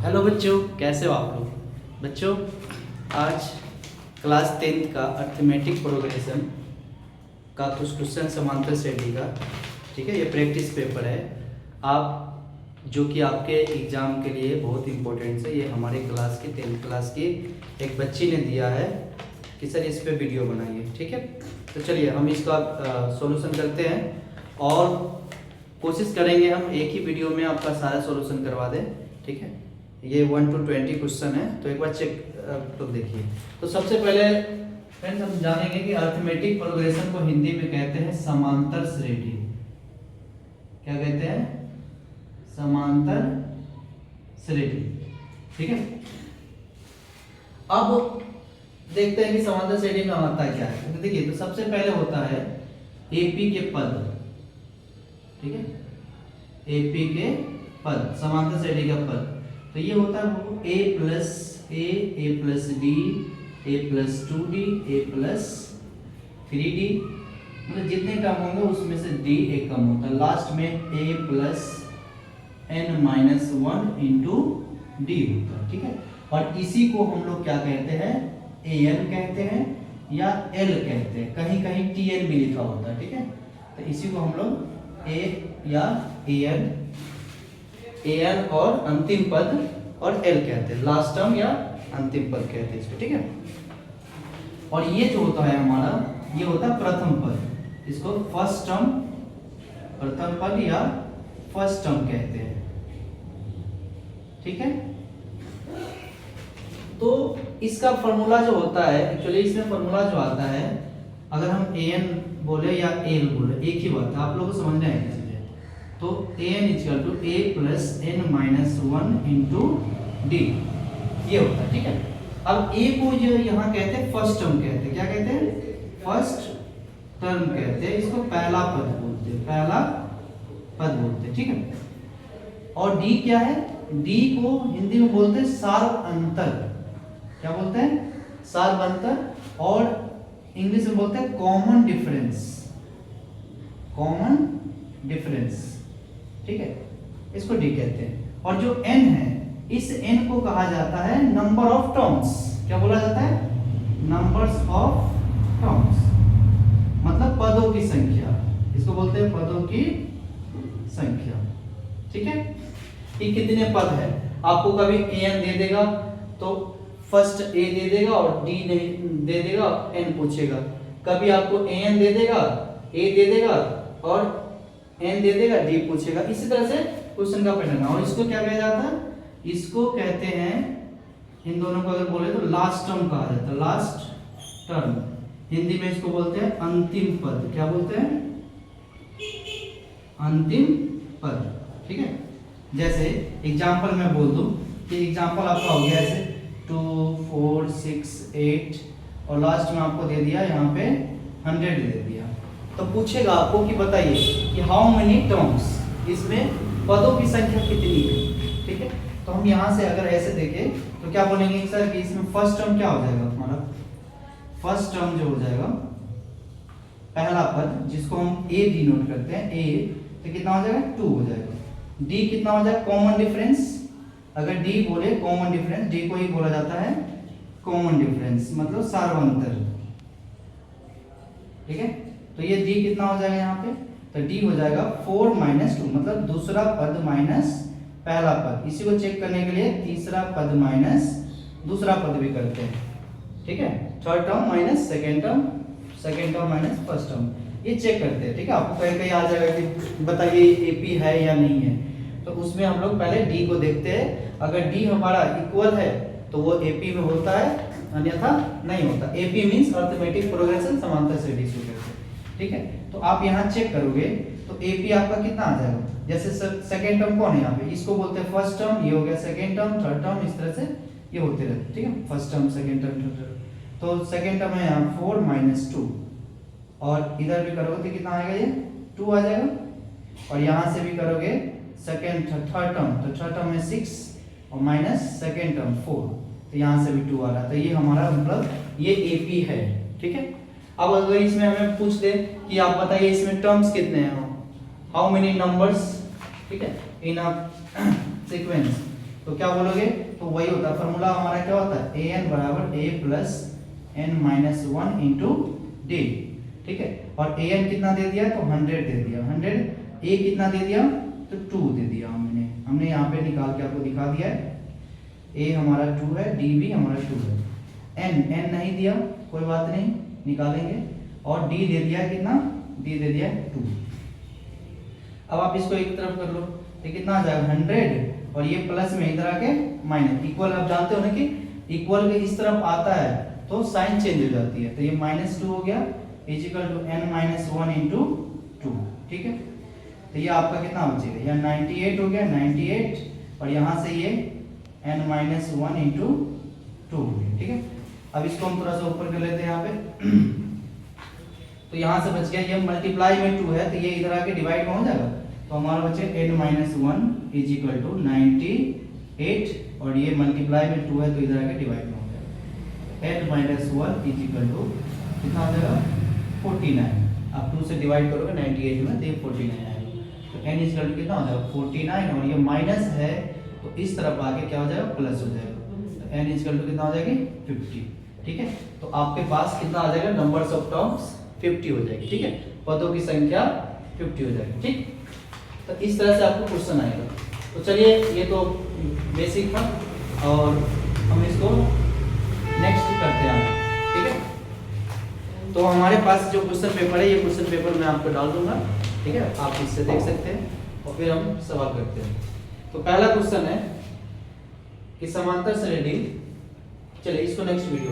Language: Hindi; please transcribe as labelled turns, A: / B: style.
A: हेलो बच्चों, कैसे हो आप लोग। बच्चों, आज क्लास 10th का अर्थमेटिक प्रोग्रेशन का कुछ क्वेश्चन समांतर श्रेणी का, ठीक है, ये प्रैक्टिस पेपर है। आप जो कि आपके एग्ज़ाम के लिए बहुत इम्पोर्टेंट है। ये हमारे क्लास की 10th क्लास की एक बच्ची ने दिया है कि सर इस पे वीडियो बनाइए, ठीक है। तो चलिए हम इसका सॉल्यूशन करते हैं और कोशिश करेंगे हम एक ही वीडियो में आपका सारा सॉल्यूशन करवा दें, ठीक है। ये 1 to 20 क्वेश्चन है, तो एक बार चेक तो देखिए। तो सबसे पहले फ्रेंड्स हम जानेंगे कि अर्थमेटिक प्रोग्रेशन को हिंदी में कहते हैं समांतर श्रेणी। क्या कहते हैं? समांतर श्रेणी, ठीक है। अब देखते हैं कि समांतर श्रेणी में आता है क्या है। तो देखिए, तो सबसे पहले होता है एपी के पद, ठीक है, एपी के पद, समांतर श्रेणी का पद। तो ये होता है वो a plus D, a plus 2d, a plus 3d, मतलब जितने टर्म होंगे उसमें से d एक कम होता है। लास्ट में a plus n minus 1 into D होता है, ठीक है। और इसी को हम लोग क्या कहते हैं? an कहते हैं या l कहते हैं, कहीं कहीं tn भी लिखा होता है, ठीक है। तो इसी को हम लोग a या an और अंतिम पद और l कहते हैं, लास्ट टर्म या अंतिम पद कहते हैं इसको, ठीक है। और ये जो होता है हमारा, ये होता है प्रथम पद, इसको फर्स्ट टर्म, प्रथम पद या फर्स्ट टर्म कहते हैं, ठीक है। तो इसका फॉर्मूला जो होता है, एक्चुअली इसमें फॉर्मूला जो आता है, अगर हम an बोले या l बोले, एक ही बात है, आप लोगों को समझना है चीजें। तो an equal to a plus n minus 1 into D, ये होता है, ठीक है। अब a को जो यहाँ कहते हैं फर्स्ट टर्म कहते हैं, क्या कहते हैं? फर्स्ट टर्म कहते हैं, इसको पहला पद बोलते हैं, पहला पद बोलते हैं, ठीक है। और d क्या है? d को हिंदी में बोलते हैं सार्वअंतर। क्या बोलते हैं? सार्वअंतर। और इंग्लिश में बोलते हैं कॉमन डिफरेंस, कॉमन डिफरेंस, ठीक है, इसको डी कहते हैं। और जो n है, इस n को कहा जाता है नंबर ऑफ टर्म्स। क्या बोला जाता है? नंबर्स ऑफ टर्म्स, मतलब पदों की संख्या, इसको बोलते हैं पदों की संख्या, ठीक है। ये कितने पद है? आपको कभी an दे देगा तो फर्स्ट a दे देगा और d नहीं दे देगा, n पूछेगा। कभी आपको an दे देगा, a दे देगा और n दे देगा, d पूछेगा। इसी तरह से क्वेश्चन का पैटर्न है। और इसको क्या कहा जाता है? इसको कहते हैं, इन दोनों को अगर बोले तो लास्ट टर्म कहा जाता है, लास्ट टर्म। हिंदी में इसको बोलते हैं अंतिम पद। क्या बोलते हैं? अंतिम पद, ठीक है। जैसे एग्जांपल मैं बोल दूं कि एग्जांपल आपका हो गया ऐसे 2 4 6 8 और लास्ट में आपको दे दिया यहाँ पे 100 दे दिया। तो पूछेगा आपको कि बताइए कि हाउ मेनी टर्म्स, इसमें पदों की संख्या कितनी है, ठीक है। तो हम यहाँ से अगर ऐसे देखें तो क्या बोलेंगे सर कि इसमें फर्स्ट टर्म क्या हो जाएगा हमारा? फर्स्ट टर्म जो हो जाएगा, पहला पद जिसको हम a डिनोट करते हैं, a, तो कितना हो जाएगा? 2 हो जाएगा। d कितना हो जाएगा? Common difference. अगर d बोले कॉमन डिफरेंस, d को ही बोला जाता है कॉमन डिफरेंस, मतलब सार्वअंतर, ठीक है। तो ये d कितना हो जाएगा यहाँ पे? तो d हो जाएगा 4 माइनस 2, मतलब दूसरा पद माइनस पहला पद। इसी को चेक करने के लिए तीसरा पद माइनस दूसरा पद भी करते हैं, ठीक है। Third term minus second term, second term minus first term, ये चेक करते हैं, ठीक है। आपको कहीं कहीं आ जाएगा कि बताइए एपी है या नहीं है। तो उसमें हम लोग पहले d को देखते हैं। अगर d हमारा इक्वल है तो वो एपी में होता है, अन्यथा नहीं होता। एपी मींस अर्थमेटिक प्रोग्रेशन, समांतर श्रेणी से कहते हैं, ठीक है। तो आप यहाँ चेक करोगे तो एपी आपका कितना आ जाएगा? जैसे सेकेंड टर्म कौन है यहाँ पे? इसको बोलते हैं फर्स्ट टर्म, ये हो गया सेकेंड टर्म, थर्ड टर्म, इस तरह से ये होते रहते, ठीक है। First term, second term, third term. तो सेकेंड टर्म है यहाँ 4 माइनस 2, और इधर भी करोगे तो कितना आएगा? ये 2 आ जाएगा। और यहाँ से भी करोगे सेकेंड थर्ड टर्म, तो थर्ड टर्म में 6 और माइनस सेकेंड टर्म 4, तो यहाँ से भी 2 आ रहा है। तो ये हमारा मतलब ये एपी है, ठीक है। अब अगर इसमें हमें पूछ दे कि आप बताइए इसमें टर्म्स कितने हैं, हाउ मेनी नंबर्स, ठीक है, इन अ सीक्वेंस, तो क्या बोलोगे, तो वही होता है फॉर्मूला हमारा क्या होता है, an बराबर a plus n minus 1 into D, ठीक है। और an कितना दे दिया, तो 100 दे दिया, 100, a कितना दे दिया, तो 2 दे दिया हमने यहाँ पे निकाल के आपको दिखा दिया है। a हमारा 2 है, d भी हमारा 2 है, n नहीं दिया कोई बात नहीं, निकालेंगे। और d दे दिया कितना, d दे दिया 2। अब आप इसको एक तरफ कर लो, ये कितना आ जाएगा 100, और ये प्लस में इधर आके माइनस, इक्वल आप जानते हो ना कि इक्वल के इस तरफ आता है तो साइन चेंज हो जाती है, तो ये -2 हो गया is equal to n minus 1 into 2, ठीक है। तो ये आपका कितना बचेगा, यह 98 हो गया, 98, और यहाँ से ये n माइनस 1 इंटू 2 हो गया, ठीक है। अब इसको हम थोड़ा सा ऊपर कर लेते हैं यहाँ पे तो यहाँ से बच गया, ये मल्टीप्लाई में 2 है तो ये इधर आके डिवाइड में हो जाएगा, तो हमारा बचे n minus 1 is equal to 98, और ये मल्टीप्लाई में 2 है तो इधर आके डिवाइड में हो जाएगा, n minus 1 is equal to कितना हो जाएगा 49। आप 2 से डिवाइड करोगे 98 में तो ये 49 आएगा, तो n इज इक्वल टू कितना हो जाएगा 49, और ये माइनस है तो इस तरफ आके क्या हो जाएगा, प्लस हो जाएगा, तो n इज इक्वल टू कितना हो जाएगी 50, ठीक है। तो आपके पास कितना आ जाएगा, नंबर्स ऑफ टर्म्स 50 हो जाएगी, ठीक है, पदों की संख्या 50 हो जाएगी, ठीक। तो इस तरह से आपको क्वेश्चन आएगा। तो चलिए ये तो बेसिक था, और हम इसको नेक्स्ट करते हैं, ठीक है। तो हमारे पास जो क्वेश्चन पेपर है, ये क्वेश्चन पेपर मैं आपको डाल दूंगा, ठीक है, आप इससे देख सकते हैं और फिर हम सवाल करते हैं। तो पहला क्वेश्चन है कि समांतर श्रेणी, चलिए इसको नेक्स्ट वीडियो